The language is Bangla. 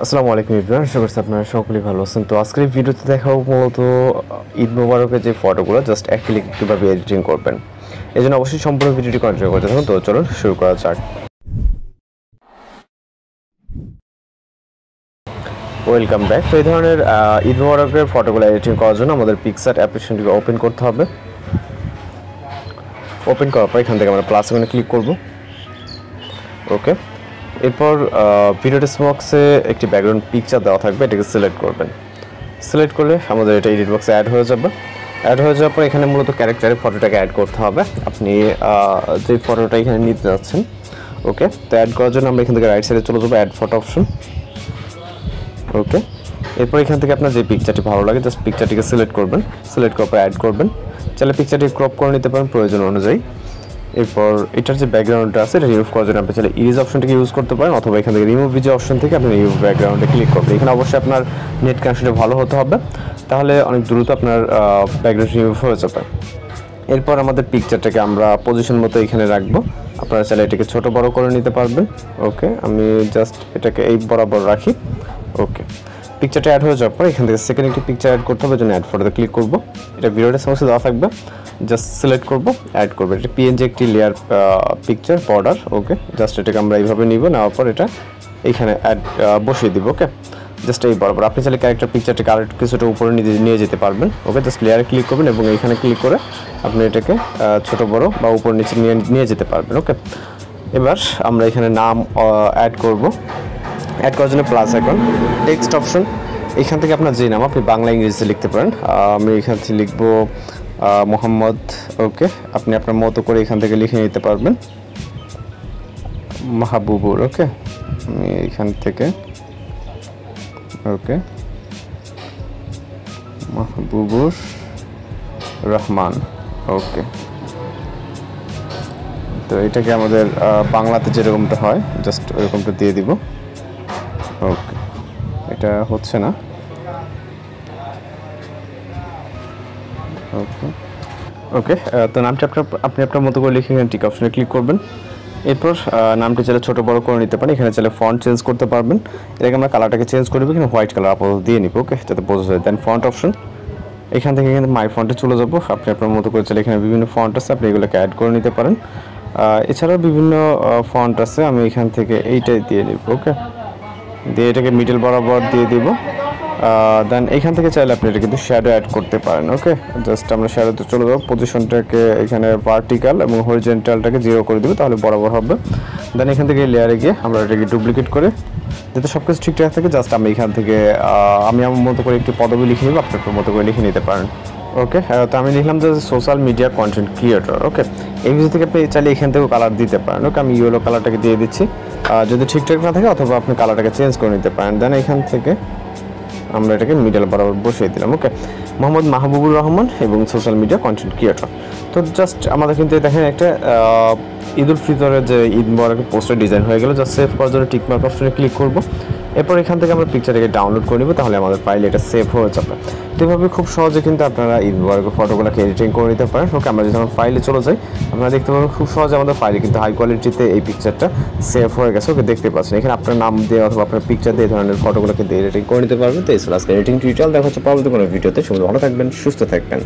আসসালামু আলাইকুম ইব্রাহিম, আশা করছি আপনারা সকলেই ভালো আছেন। তো আজকের ভিডিওতে দেখাবো মূলত ঈদ মোবারকের যে ফটোগুলো জাস্ট এক ক্লিক কীভাবে এডিটিং করবেন। এই জন্য অবশ্যই সম্পূর্ণ ভিডিওটি কন্টিনিউ করতে থাকুন। তো চলুন শুরু করা যাক। Welcome back. তো এই ধরনের ঈদ মোবারকের ফটোগুলো এডিটিং করার জন্য আমাদের পিক্সার্ট অ্যাপ্লিকেশনটিকে ওপেন করতে হবে। ওপেন করার পর এখান থেকে আমরা প্লাস আইকনে ক্লিক করব। ওকে, এরপর ভিডিও ডেসক্রিপশন বক্সে একটি ব্যাকগ্রাউন্ড পিকচার দেওয়া থাকবে, এটাকে সিলেক্ট করবেন। সিলেক্ট করলে আমাদের এটা এডিট বক্সে অ্যাড হয়ে যাবে। অ্যাড হয়ে যাওয়ার পর এখানে মূলত ক্যারেক্টারের ফটোটাকে অ্যাড করতে হবে। আপনি যে ফটোটা এখানে নিতে যাচ্ছেন, ওকে, তো অ্যাড করার জন্য আমরা এখান থেকে রাইট সাইডে চলে যাবো, অ্যাড ফটো অপশন। ওকে, এরপর এখান থেকে আপনার যে পিকচারটি ভালো লাগে জাস্ট পিকচারটিকে সিলেক্ট করবেন। সিলেক্ট করার পর অ্যাড করবেন। চাইলে পিকচারটি ক্রপ করে নিতে পারেন প্রয়োজন অনুযায়ী। এরপর এটার যে ব্যাকগ্রাউন্ডটা আছে এটা রিমুভ করার জন্য আপনি চাইলে ইরেজ অপশনটাকে ইউজ করতে পারেন, অথবা এখান থেকে রিমুভ ভিডিও অপশন থেকে আপনি রিমুভ ব্যাকগ্রাউন্ডে ক্লিক করবেন। এখানে অবশ্যই আপনার নেট কানেকশনটা ভালো হতে হবে, তাহলে অনেক দ্রুত আপনার ব্যাকগ্রাউন্ড রিমুভ হয়ে যাবে। এরপর আমাদের পিকচারটাকে আমরা পজিশন মতো এখানে রাখবো। আপনারা চাইলে এটাকে ছোট বড় করে নিতে পারবেন। ওকে, আমি জাস্ট এটাকে এই বরাবর রাখি। ওকে, পিকচারটা অ্যাড হয়ে যাওয়ার পর এখান থেকে সেকেন্ড একটি পিকচার অ্যাড করতে হবে, জন্য অ্যাড ফটোতে ক্লিক করব। এটা ভিডিওটা সমস্ত দেওয়া থাকবে, জাস্ট সিলেক্ট করব, অ্যাড করব। এটা পিএনজি একটি লেয়ার পিকচার বর্ডার। ওকে, জাস্ট এটাকে আমরা এইভাবে নিব, নেওয়ার পর এটা এইখানে অ্যাড বসিয়ে দিব। ওকে, জাস্ট এই বরাবর আপনি চাইলে ক্যারেক্টার পিকচারটাকে আর কিছুটা উপরে নিয়ে যেতে পারবেন। ওকে, জাস্ট লেয়ারে ক্লিক করবেন এবং এইখানে ক্লিক করে আপনি এটাকে ছোট বড় বা উপর নিচে নিয়ে যেতে পারবেন। ওকে, এবার আমরা এখানে নাম অ্যাড করব। অ্যাড করার জন্য প্লাস আইকন, টেক্সট অপশন, এখান থেকে আপনার যে নাম আপনি বাংলা ইংরেজিতে লিখতে পারেন। আমি এখান থেকে লিখব মোহাম্মদ। ওকে, আপনি আপনার মতো করে এখান থেকে লিখে নিতে পারবেন মাহবুবুর। ওকে, আমি এখান থেকে ওকে মাহবুবুর রহমান। ওকে, তো এটাকে আমাদের বাংলাতে যেরকমটা হয় জাস্ট ওরকমটা দিয়ে দিব। ওকে, এটা হচ্ছে না। ওকে ওকে, তো নামটা আপনি আপনার মতো করে লিখে এখানে টিক অপশনে ক্লিক করবেন। এরপর নামটি চাইলে ছোটো বড়ো করে নিতে পারেন। এখানে চাইলে ফন্ট চেঞ্জ করতে পারবেন। এটাকে আমরা কালারটাকে চেঞ্জ করে দেবো, এখানে হোয়াইট কালার আপাতত দিয়ে নিব। ওকে, যাতে বোঝা যায়। দেন ফন্ট অপশন, এখান থেকে এখানে মাই ফন্টে চলে যাবো। আপনি আপনার মতো করে চাইলে এখানে বিভিন্ন ফন্ট আছে, আপনি এগুলোকে অ্যাড করে নিতে পারেন। এছাড়াও বিভিন্ন ফন্ট আছে, আমি এখান থেকে এইটাই দিয়ে নিব। ওকে, দিয়ে এটাকে মিডল বরাবর দিয়ে দিব। দেন এখান থেকে চাইলে আপনি এটা কিন্তু শ্যাডো অ্যাড করতে পারেন। ওকে, জাস্ট আমরা শ্যাডোতে চলে যাবো। পজিশনটাকে এখানে ভার্টিক্যাল এবং হরিজেন্টালটাকে 0 করে দেবো, তাহলে বরাবর হবে। দেন এখান থেকে লেয়ারে গিয়ে আমরা এটাকে ডুপ্লিকেট করে যাতে সব কিছু ঠিকঠাক থাকে জাস্ট আমি এখান থেকে আমি আমার মতো করে একটি পদবি লিখে নেব, আপনি আপনার মতো করে লিখে নিতে পারেন। ওকে, তো আমি লিখলাম যে সোশ্যাল মিডিয়া কন্টেন্ট ক্রিয়েটর। ওকে, এই ভিডিও থেকে আপনি চাইলে এখান থেকেও কালার দিতে পারেন। ওকে, আমি ইয়েলো কালারটাকে দিয়ে দিচ্ছি। যদি ঠিকঠাক না থাকে অথবা আপনি কালারটাকে চেঞ্জ করে নিতে পারেন। দেন এখান থেকে আমরা এটাকে মিডল বরাবর বসিয়ে দিলাম। ওকে, মোহাম্মদ মাহবুবুর রহমান এবং সোশ্যাল মিডিয়া কন্টেন্ট ক্রিয়েটর। তো জাস্ট আমাদের কিন্তু দেখেন একটা ঈদ উল ফিতরের যে ঈদ মোবারকের পোস্টার ডিজাইন হয়ে গেল। জাস্ট সেভ করার জন্য টিকমার্ক অপশনে ক্লিক করব। এরপর এখান থেকে আমরা পিকচারটাকে ডাউনলোড করে নেব, তাহলে আমাদের ফাইলে এটা সেভ হয়ে যাবে। তো এভাবে খুব সহজে কিন্তু আপনারা ঈদ মোবারকের ফটোগুলোকে এডিটিং করে নিতে পারেন। ওকে, আমরা যদি আমার ফাইলে চলে যাই আপনারা দেখতে পাবেন খুব সহজে আমাদের ফাইলে কিন্তু হাই কোয়ালিটিতে এই পিকচারটা সেভ হয়ে গেছে। ওকে, দেখতে পাচ্ছেন এখানে আপনার নাম দিয়ে অথবা আপনার পিকচার দিয়ে এই ধরনের ফটোগুলোকে দিয়ে এডিটিং করে নিতে পারবেন। তো এই ছিল আজকে এডিটিং টিউটোরিয়াল। দেখা হচ্ছে পরবর্তী কোনো ভিডিওতে। সবাই ভালো থাকবেন, সুস্থ থাকবেন।